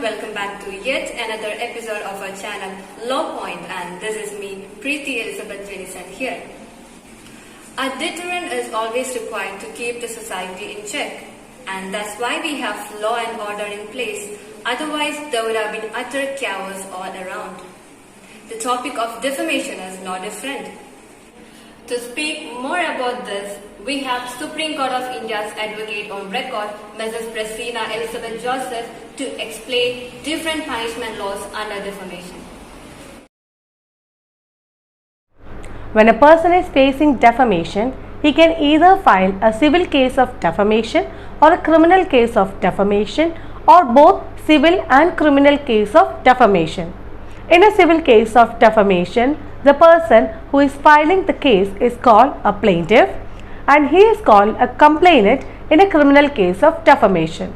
welcome back to yet another episode of our channel Law Point, and this is me, Praseena Elizabeth Joseph here. A deterrent is always required to keep the society in check, and that's why we have law and order in place, otherwise there would have been utter chaos all around. The topic of defamation is no different. To speak more about this, we have Supreme Court of India's advocate on record, Mrs. Praseena Elizabeth Joseph, to explain different punishment laws under defamation. When a person is facing defamation, he can either file a civil case of defamation or a criminal case of defamation, or both civil and criminal case of defamation. In a civil case of defamation, the person who is filing the case is called a plaintiff, and he is called a complainant in a criminal case of defamation.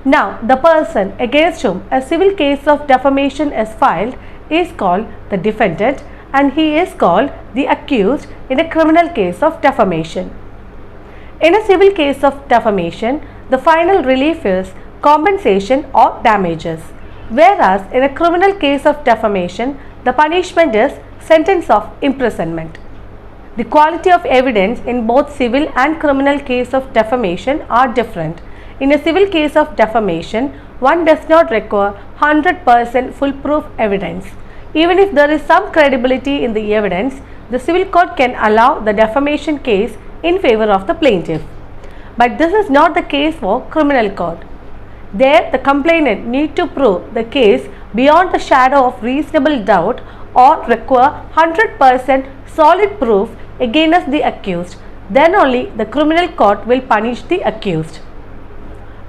Now, the person against whom a civil case of defamation is filed is called the defendant, and he is called the accused in a criminal case of defamation. In a civil case of defamation, the final relief is compensation or damages, whereas in a criminal case of defamation, the punishment is sentence of imprisonment. The quality of evidence in both civil and criminal case of defamation are different. In a civil case of defamation, one does not require 100% foolproof evidence. Even if there is some credibility in the evidence, the civil court can allow the defamation case in favor of the plaintiff. But this is not the case for criminal court. There, the complainant need to prove the case beyond the shadow of reasonable doubt or require 100% solid proof against the accused. Then only the criminal court will punish the accused.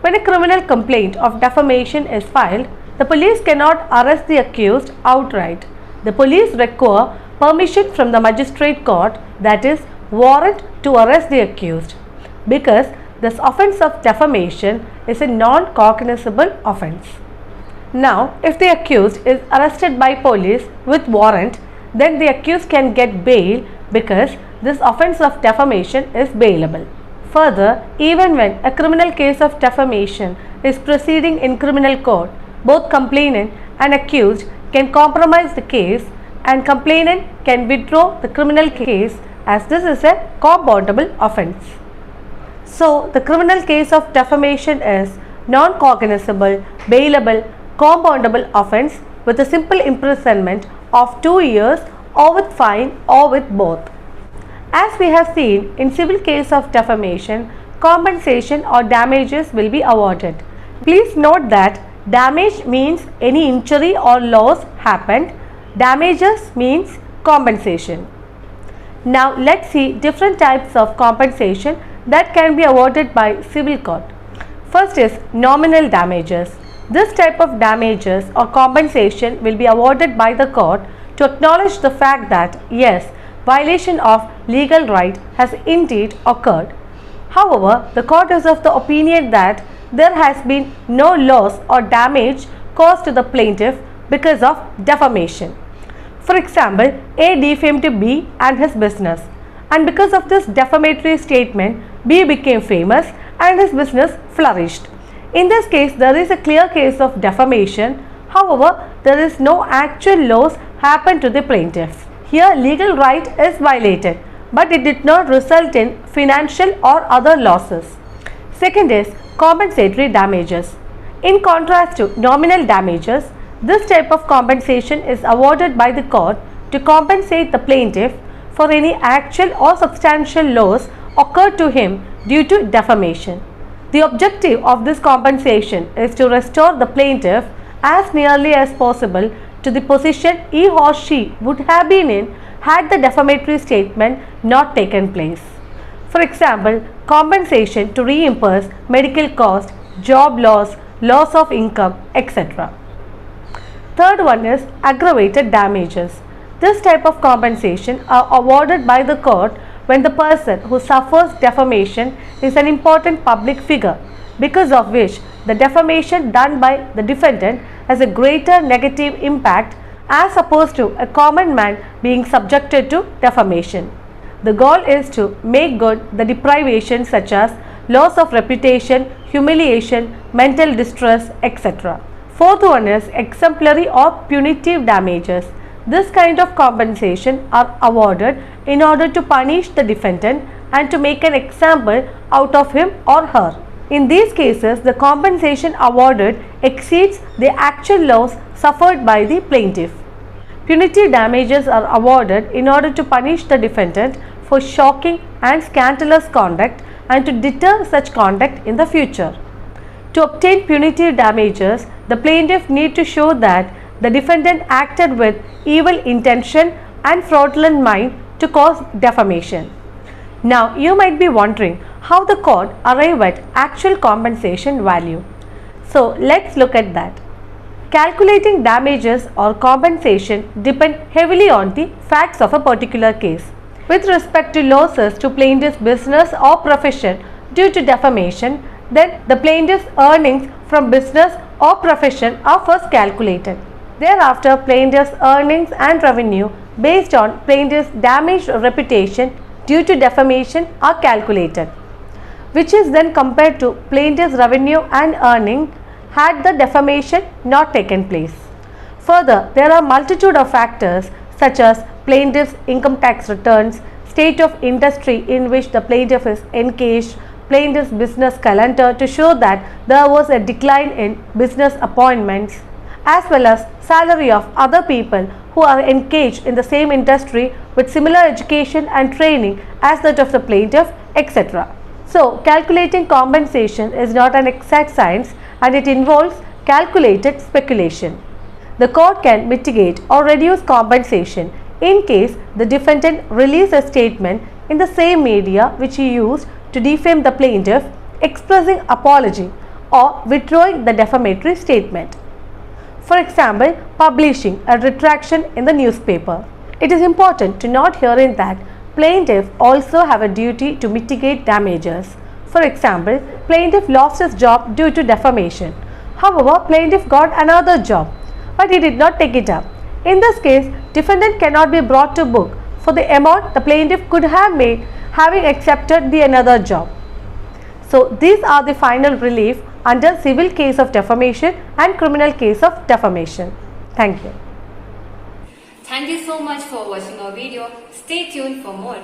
When a criminal complaint of defamation is filed, the police cannot arrest the accused outright. The police require permission from the magistrate court, that is, warrant to arrest the accused, because this offence of defamation is a non-cognizable offence. Now, if the accused is arrested by police with warrant, then the accused can get bail because this offence of defamation is bailable. Further, even when a criminal case of defamation is proceeding in criminal court, both complainant and accused can compromise the case, and complainant can withdraw the criminal case, as this is a compoundable offence. So, the criminal case of defamation is non-cognizable, bailable, compoundable offence with a simple imprisonment of 2 years, or with fine, or with both. As we have seen, in civil case of defamation, compensation or damages will be awarded. Please note that damage means any injury or loss happened. Damages means compensation. Now let's see different types of compensation that can be awarded by civil court. First is nominal damages. This type of damages or compensation will be awarded by the court to acknowledge the fact that yes, violation of legal right has indeed occurred. However, the court is of the opinion that there has been no loss or damage caused to the plaintiff because of defamation. For example, A defamed B and his business, and because of this defamatory statement, B became famous and his business flourished. In this case, there is a clear case of defamation. However, there is no actual loss happened to the plaintiff. Here, legal right is violated, but it did not result in financial or other losses. Second is compensatory damages. In contrast to nominal damages, this type of compensation is awarded by the court to compensate the plaintiff for any actual or substantial loss occurred to him due to defamation. The objective of this compensation is to restore the plaintiff as nearly as possible to the position he or she would have been in had the defamatory statement not taken place. For example, compensation to reimburse medical cost, job loss, loss of income, etc. Third one is aggravated damages. This type of compensation are awarded by the court when the person who suffers defamation is an important public figure, because of which the defamation done by the defendant has a greater negative impact as opposed to a common man being subjected to defamation. The goal is to make good the deprivation such as loss of reputation, humiliation, mental distress, etc. Fourth one is exemplary or punitive damages. This kind of compensation are awarded in order to punish the defendant and to make an example out of him or her. In these cases, the compensation awarded exceeds the actual loss suffered by the plaintiff. Punitive damages are awarded in order to punish the defendant for shocking and scandalous conduct and to deter such conduct in the future. To obtain punitive damages, the plaintiff need to show that the defendant acted with evil intention and fraudulent mind to cause defamation. Now, you might be wondering how the court arrived at actual compensation value. So, let's look at that. Calculating damages or compensation depend heavily on the facts of a particular case. With respect to losses to plaintiff's business or profession due to defamation, then the plaintiff's earnings from business or profession are first calculated. Thereafter, plaintiff's earnings and revenue based on plaintiff's damaged reputation due to defamation are calculated, which is then compared to plaintiff's revenue and earning had the defamation not taken place. Further, there are multitude of factors such as plaintiff's income tax returns, state of industry in which the plaintiff is engaged, plaintiff's business calendar to show that there was a decline in business appointments, as well as salary of other people who are engaged in the same industry with similar education and training as that of the plaintiff, etc. So, calculating compensation is not an exact science and it involves calculated speculation. The court can mitigate or reduce compensation in case the defendant released a statement in the same media which he used to defame the plaintiff, expressing apology or withdrawing the defamatory statement. For example, publishing a retraction in the newspaper. It is important to note herein that plaintiff also have a duty to mitigate damages. For example, plaintiff lost his job due to defamation. However, plaintiff got another job, but he did not take it up. In this case, defendant cannot be brought to book for the amount the plaintiff could have made having accepted the another job. So, these are the final relief under civil case of defamation and criminal case of defamation. Thank you. Thank you so much for watching our video. Stay tuned for more.